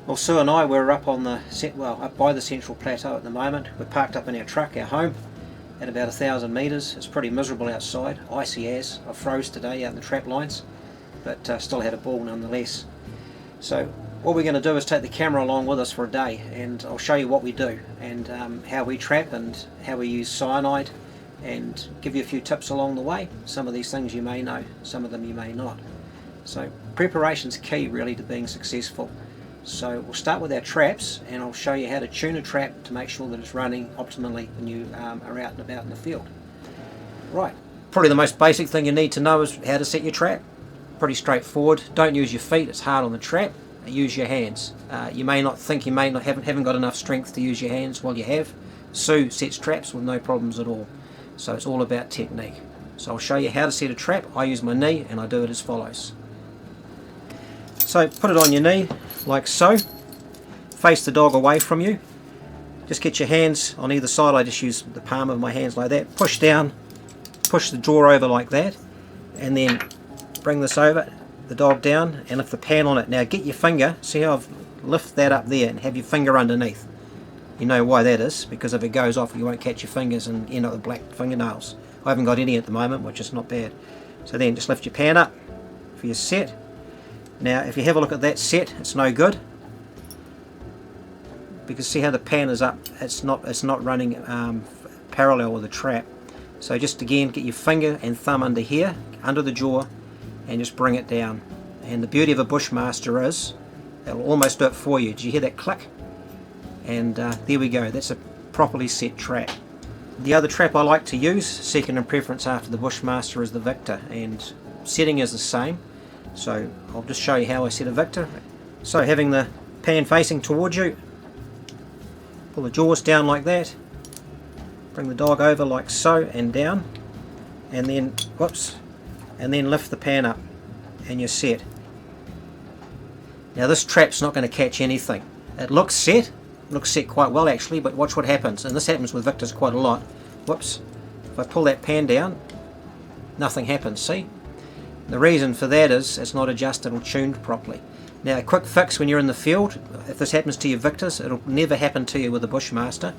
Well, Sue and I, we're up on the up by the Central Plateau at the moment. We're parked up in our truck, our home, at about 1,000 metres. It's pretty miserable outside, icy as. I froze today out in the trap lines, but still had a ball nonetheless. So what we're going to do is take the camera along with us for a day, and I'll show you what we do and how we trap and how we use cyanide, and give you a few tips along the way. Some of these things you may know, some of them you may not. So preparation's key really to being successful. So we'll start with our traps, and I'll show you how to tune a trap to make sure that it's running optimally when you are out and about in the field. Right, probably the most basic thing you need to know is how to set your trap. Pretty straightforward. Don't use your feet, it's hard on the trap. Use your hands. You may not think you haven't got enough strength to use your hands. Well, you have. Sue sets traps with no problems at all. So it's all about technique. So I'll show you how to set a trap. I use my knee, and I do it as follows. So put it on your knee like so, face the dog away from you, just get your hands on either side. I just use the palm of my hands like that, push down, push the jaw over like that, and then bring this over, the dog down, and lift the pan on it. Now get your finger, see how I've lifted that up there, and have your finger underneath. You know why that is, because if it goes off you won't catch your fingers and end up with black fingernails. I haven't got any at the moment, which is not bad. So then just lift your pan up for your set. Now if you have a look at that set, it's no good, because see how the pan is up, it's not running parallel with the trap. So just again get your finger and thumb under here, under the jaw, and just bring it down. And the beauty of a Bushmaster is it will almost do it for you. Did you hear that click? And there we go, that's a properly set trap. The other trap I like to use, second in preference after the Bushmaster, is the Victor, and setting is the same. So I'll just show you how I set a Victor. So having the pan facing towards you, pull the jaws down like that, bring the dog over like so and down, and then whoops, and then lift the pan up, and you're set. Now this trap's not going to catch anything. It looks set quite well actually, but watch what happens, and this happens with Victors quite a lot. Whoops, if I pull that pan down, nothing happens, see? The reason for that is it's not adjusted or tuned properly. Now a quick fix when you're in the field, if this happens to your Victors, it'll never happen to you with a Bushmaster.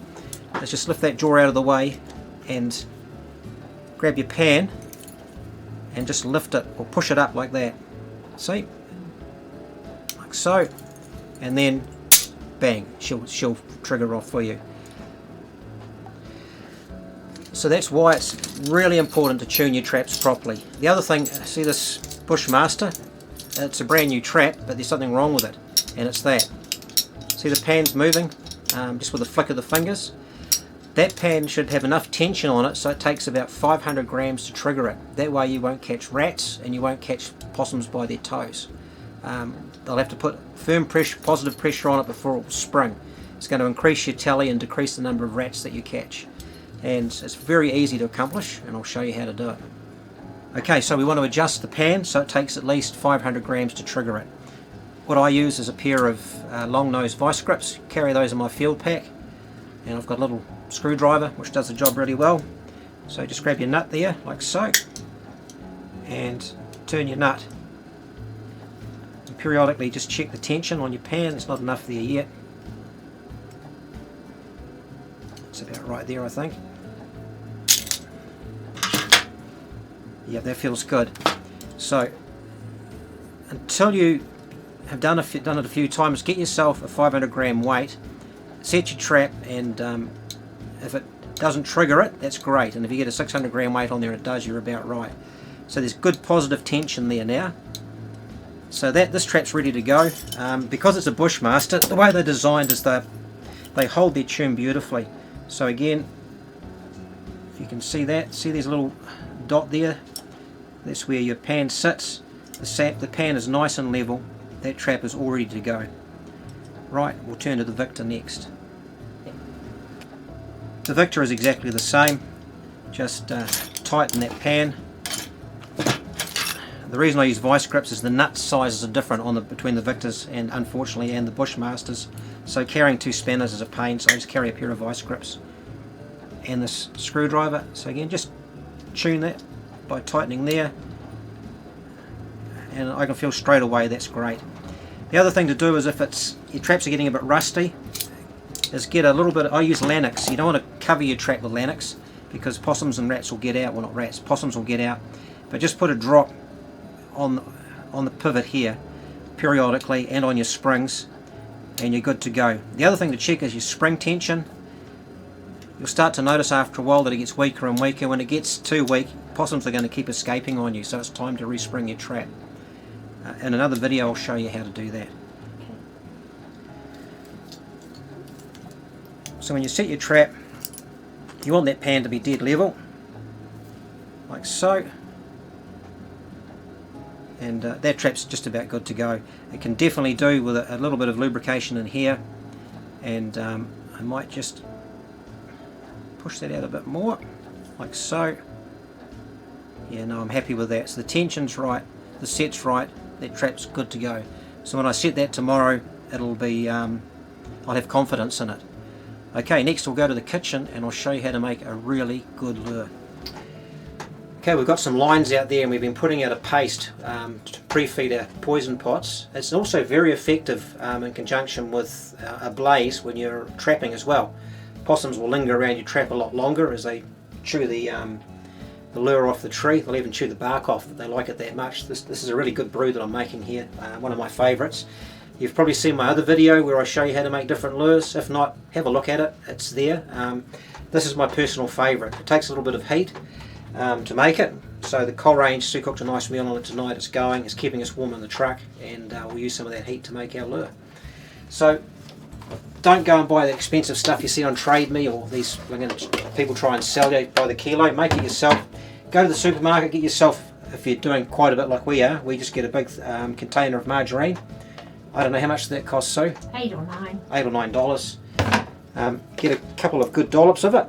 Let's just lift that jaw out of the way and grab your pan and just lift it or push it up like that. See? Like so. And then bang, she'll trigger off for you. So that's why it's really important to tune your traps properly. The other thing, see this Bushmaster? It's a brand new trap, but there's something wrong with it, and it's that. See the pan's moving just with a flick of the fingers? That pan should have enough tension on it so it takes about 500 grams to trigger it. That way you won't catch rats and you won't catch possums by their toes. They'll have to put firm pressure, positive pressure on it before it will spring. It's going to increase your tally and decrease the number of rats that you catch. And it's very easy to accomplish, and I'll show you how to do it. Okay, so we want to adjust the pan so it takes at least 500 grams to trigger it. What I use is a pair of long nose vice grips, carry those in my field pack, and I've got a little screwdriver which does the job really well. So just grab your nut there, like so, and turn your nut. And periodically just check the tension on your pan, it's not enough there yet. It's about right there I think. Yeah, that feels good. So until you have done it a few times, get yourself a 500 gram weight, set your trap, and if it doesn't trigger it, that's great, and if you get a 600 gram weight on there, it does, you're about right. So there's good positive tension there now. So this trap's ready to go. Because it's a Bushmaster, the way they're designed is they hold their tune beautifully. So again, if you can see that, see there's a little dot there, that's where your pan sits. The pan is nice and level, that trap is all ready to go. Right, we'll turn to the Victor next. The Victor is exactly the same, just tighten that pan. The reason I use vice grips is the nut sizes are different between the Victors and unfortunately and the Bushmasters, so carrying two spanners is a pain, so I just carry a pair of vice grips and this screwdriver. So again, just tune that by tightening there, and I can feel straight away that's great. The other thing to do is if your traps are getting a bit rusty, is get a little bit, I use Lanax. You don't want to cover your trap with Lanax because possums and rats will get out. Well, not rats, possums will get out. But just put a drop on the pivot here periodically and on your springs, and you're good to go. The other thing to check is your spring tension. You'll start to notice after a while that it gets weaker and weaker. When it gets too weak, possums are going to keep escaping on you, so it's time to respring your trap. In another video I'll show you how to do that. So when you set your trap, you want that pan to be dead level, like so, and that trap's just about good to go. It can definitely do with a little bit of lubrication in here, and I might just push that out a bit more, like so. Yeah, no, I'm happy with that. So the tension's right, the set's right, that trap's good to go. So when I set that tomorrow, it'll be, I'll have confidence in it. Okay, next we'll go to the kitchen and I'll show you how to make a really good lure. Okay, we've got some lines out there and we've been putting out a paste to pre-feed our poison pots. It's also very effective in conjunction with a blaze when you're trapping as well. Possums will linger around your trap a lot longer as they chew the lure off the tree. They'll even chew the bark off if they like it that much. This is a really good brew that I'm making here, one of my favourites. You've probably seen my other video where I show you how to make different lures. If not, have a look at it, it's there. This is my personal favourite. It takes a little bit of heat to make it. So the coal range, Sue cooked a nice meal on it tonight, it's going, it's keeping us warm in the truck, and we'll use some of that heat to make our lure. So don't go and buy the expensive stuff you see on Trade Me or these people try and sell you by the kilo. Make it yourself. Go to the supermarket, get yourself, if you're doing quite a bit like we are, we just get a big container of margarine. I don't know how much that costs, Sue? $8 or $9. $8 or $9. Get a couple of good dollops of it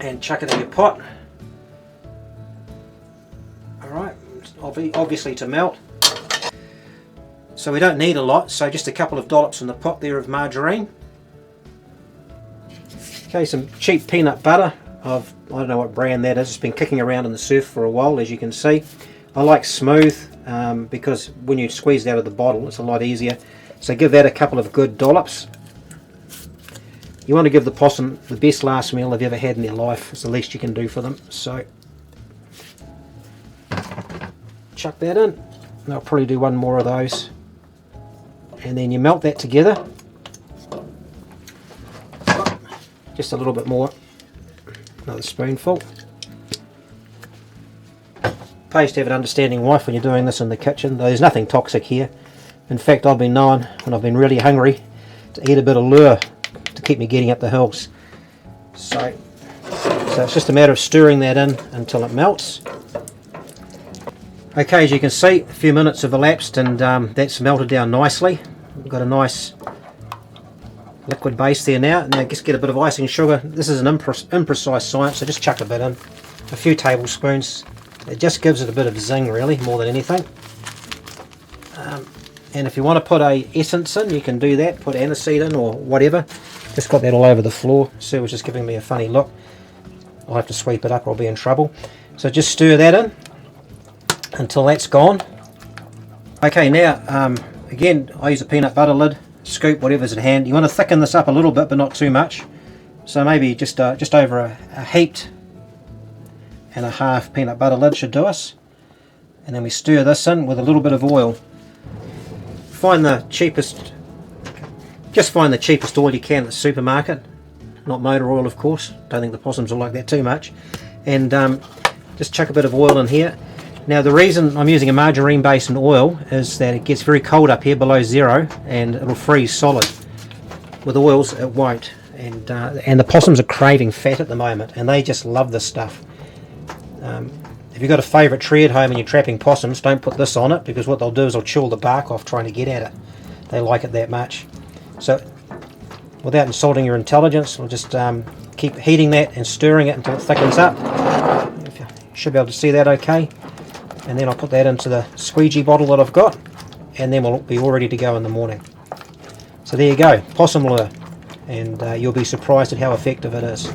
and chuck it in your pot. Alright, obviously to melt. So we don't need a lot, so just a couple of dollops in the pot there of margarine. Okay, some cheap peanut butter. I don't know what brand that is, it's been kicking around in the surf for a while, as you can see. I like smooth because when you squeeze it out of the bottle it's a lot easier. So give that a couple of good dollops. You want to give the possum the best last meal they've ever had in their life. It's the least you can do for them. So chuck that in. And I'll probably do one more of those. And then you melt that together. Just a little bit more. Another spoonful. Pays to have an understanding wife when you're doing this in the kitchen. There's nothing toxic here. In fact, I've been known when I've been really hungry to eat a bit of lure to keep me getting up the hills. So it's just a matter of stirring that in until it melts. Okay, as you can see, a few minutes have elapsed and that's melted down nicely. We've got a nice liquid base there now, and now just get a bit of icing sugar. This is an imprecise science, so just chuck a bit in, a few tablespoons. It just gives it a bit of zing, really, more than anything. And if you want to put a essence in, you can do that. Put aniseed in or whatever. Just got that all over the floor. Sue was just giving me a funny look. I'll have to sweep it up or I'll be in trouble. So just stir that in until that's gone. Okay, now again I use a peanut butter lid, scoop, whatever's at hand. You want to thicken this up a little bit, but not too much. So maybe just over a heaped and a half peanut butter lid should do us. And then we stir this in with a little bit of oil. Find the cheapest, just find the cheapest oil you can at the supermarket. Not motor oil, of course. Don't think the possums will like that too much. And just chuck a bit of oil in here. Now the reason I'm using a margarine based oil is that it gets very cold up here below zero and it'll freeze solid. With oils it won't. And the possums are craving fat at the moment and they just love this stuff. If you've got a favourite tree at home and you're trapping possums, don't put this on it, because what they'll do is they'll chew the bark off trying to get at it. They like it that much. So without insulting your intelligence, we'll just keep heating that and stirring it until it thickens up. You should be able to see that okay. And then I'll put that into the squeegee bottle that I've got, and then we'll be all ready to go in the morning. So there you go, possum lure, and you'll be surprised at how effective it is.